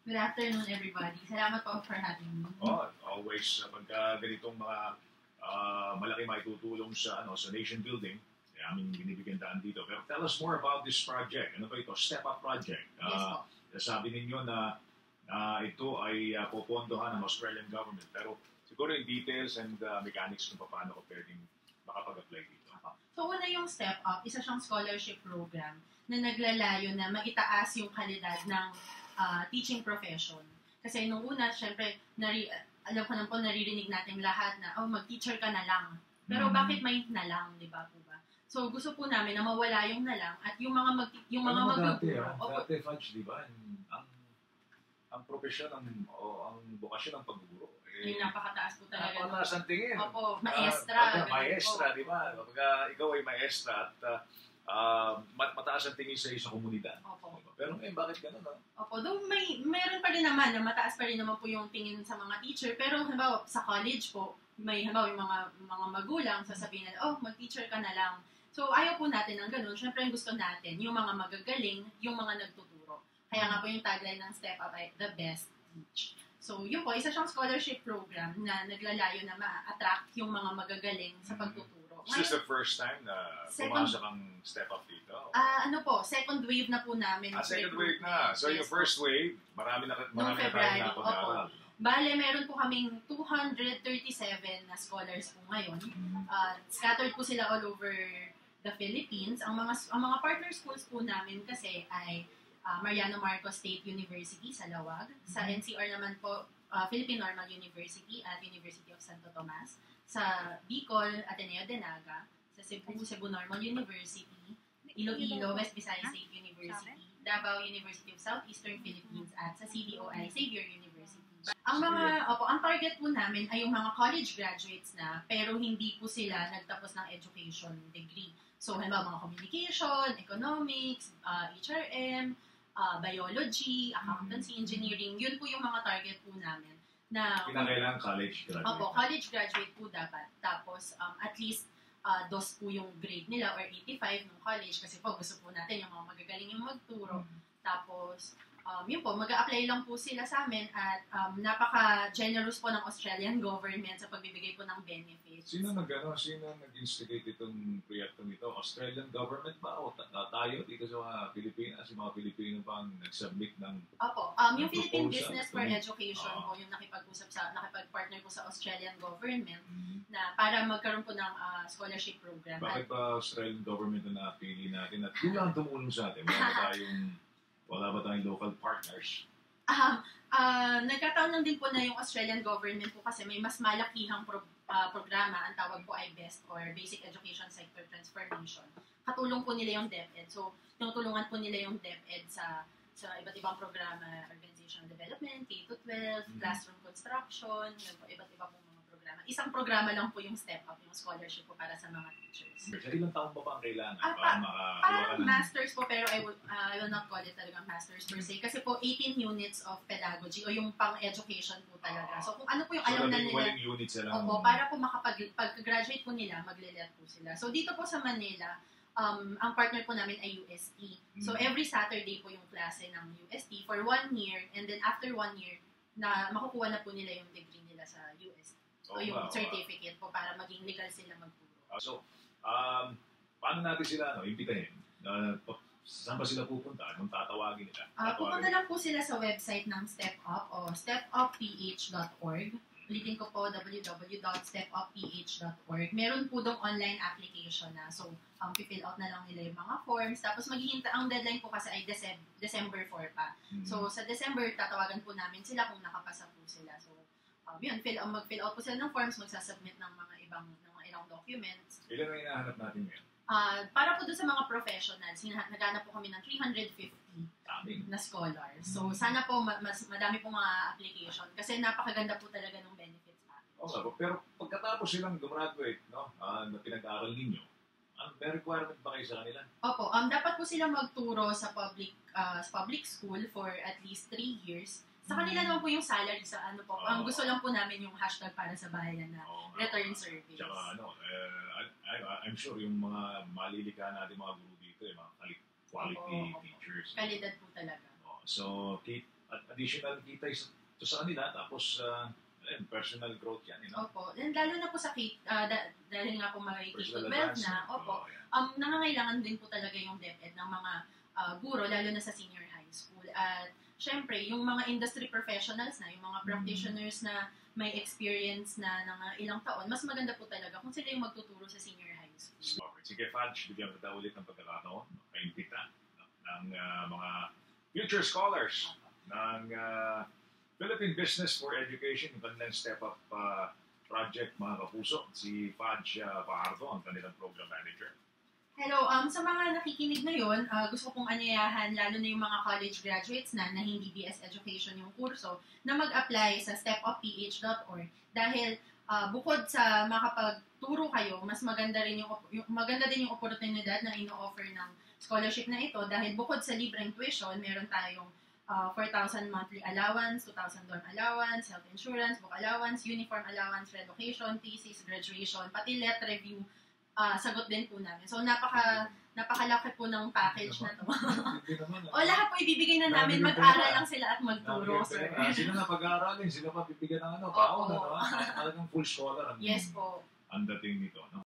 Good afternoon, everybody. Salamat po for having me. Always pagka ganitong mga malaki maitutulong sa nation building, aming binibigyan daan dito. Pero tell us more about this project. Ano ba ito? Step Up Project. Yes po. Sabi ninyo na ito ay popondohan ng Australian government. Pero siguro yung details and mechanics kung paano ko pwedeng makapag-apply dito. So una yung Step Up, isa siyang scholarship program na naglalayo na maitaas yung kalidad ng teaching profession. Kasi nung una, syempre, alam ko na po, naririnig natin lahat na, mag-teacher ka na lang. Pero bakit may na lang, di ba po ba? So gusto po namin na mawala yung na lang at yung mga magtuturo. Dati, Fudge, di ba? Ang profesyon, ang bukasyon ng pagguguro. Yung napakataas po talaga. Napakataas ang tingin. Opo, maestra. Maestra, di ba? Kapag ikaw ay maestra at mataas ang tingin sa isang komunidad. Opo. Pero ngayon, bakit gano'n? Opo, though meron pa rin naman na mataas pa rin naman po yung tingin sa mga teacher. Pero halimbawa, sa college po, may halimbawa yung mga magulang sasabihin na, mag-teacher ka na lang. So, ayaw po natin ng ganun. Siyempre, yung gusto natin, yung mga magagaling, yung mga nagtuturo. Kaya nga po yung tagline ng Step Up ay The Best Teach. So, yun po, isa siyang scholarship program na naglalayo na ma-attract yung mga magagaling sa pagtuturo. Is this the first time na pumasok ang Step Up dito? Second wave na po namin. Second wave na. So, yung first wave, marami na tayong napag-aaral. Bale, meron po kaming 237 na scholars po ngayon. Scattered po sila all over the Philippines. Ang mga partner schools po namin kasi ay Mariano Marcos State University sa Lawag. Sa NCR naman po, Philippine Normal University at University of Santo Tomas. Sa Bicol, Ateneo de Naga. Sa Cebu Normal University. Iloilo, West Visayas State University. Davao University of Southeastern Philippines at sa CDOI, Xavier University. Ang target po namin ay yung mga college graduates na pero hindi po sila nagtapos ng education degree. So, halimbawa mga communication, economics, HRM, biology, accountancy, engineering, yun po yung mga target po namin. Kinakailangan college graduate. Opo, college graduate po dapat. Tapos, at least, DOS po yung grade nila or 85 ng college kasi po gusto po natin yung mga magagaling yung magturo. Tapos, yun po, mag-a-apply lang po sila sa amin at napaka-generous po ng Australian government sa pagbibigay po ng benefits. Sino nag-instigate itong proyektong ito? Australian government ba? O tayo dito sa mga Pilipinas? Yung mga Pilipino pa ang nag-submit ng Opo, yung Philippine Business for Education po yung nakipag-partner po sa Australian government na para magkaroon po ng scholarship program. Bakit ba Australian government na napili natin at yun lang tumulong sa atin? Wala ba tayong local partners? Nagkataon lang din po na yung Australian government po kasi may mas malakihang programa, ang tawag po ay BEST or Basic Education Sector Transformation. Katulong po nila yung DepEd. So, tinutulungan po nila yung DepEd sa iba't ibang programa, organizational development, K-12, classroom construction, iba't ibang mga programa. Isang programa lang po yung Step Up, yung scholarship po para sa mga teachers. Ilang taon ba ang kailangan? Parang masters po, pero I will not call it talagang masters per se. Kasi po, 18 units of pedagogy o yung pang-education po talaga. So, kung ano po yung alam na nila. Units sila. Opo, para po pag-graduate po nila, magle-let po sila. So, dito po sa Manila, ang partner po namin ay UST. So, every Saturday po yung klase ng UST for 1 year. And then, after 1 year, na makukuha na po nila yung degree nila sa UST. O yung certificate po para maging legal sila magturo. Paano natin sila imbitahin? Saan ba sila pupunta? Anong tatawagin nila? Pupunta lang po sila sa website ng Step Up o stepupph.org. Ulitin ko po, www.stepupph.org. Meron po dong online application na. So, fill out na lang nila yung mga forms. Tapos, ang deadline po kasi ay December 4 pa. So, sa December, tatawagan po namin sila kung nakapasa po sila. So, mag-fill out po sila ng forms, magsasubmit ng mga ilang documents. Ilan na hinahanap natin ngayon? Para po doon sa mga professionals, naghanap po kami ng 350 na scholars. So, sana po mas madami po mga application kasi napakaganda po talaga ng benefits package. Pero pagkatapos silang gumraduate, na pinag-aaral ninyo, may requirement ba kayo sa kanila? Opo, dapat po silang magturo sa public school for at least 3 years. Sa kanila naman po yung salary sa ang gusto lang po namin yung hashtag para sa bayan na return service. Tsaka I'm sure yung mga malilika natin mga guru dito, mga quality teachers. Kalidad po talaga. So, at additional kita ito sa kanila. Tapos, personal growth yan. Opo. And lalo na po sa dahil nga po may Personal K-12 na, advancement. opo, Yeah. nangangailangan din po talaga yung DepEd ng mga guro, lalo na sa senior high school. At syempre, yung mga industry professionals na, yung mga practitioners na may experience na ng ilang taon, mas maganda po talaga kung sila yung magtuturo sa senior high school. Okay. Sige, Fudge, bigyan kita ulit ng pagkakataon. Makaintita ng mga future scholars ng Philippine Business for Education, yung kanilang step-up project, mga kapuso. Si Fudge Paardo, ang kanilang program manager. Hello, sa mga nakikinig ngayon, gusto kong anyayahan, lalo na yung mga college graduates na hindi BS Education yung kurso, na mag-apply sa stepupph.org. Dahil bukod sa makapagturo kayo, mas maganda din yung oportunidad na ino-offer ng scholarship na ito. Dahil bukod sa libreng tuition, meron tayong 4,000 monthly allowance, 2,000 dorm allowance, health insurance, book allowance, uniform allowance, relocation, thesis, graduation, pati let review, sagot din po namin. So, napakalaki po ng package na to. O lahat po ibibigay na namin, mag-aral lang sila at magturo, sir. Sila na pag-aaralin, sila pa bibigyan ng baon, talagang full scholar Yes po. ang dating nito. No?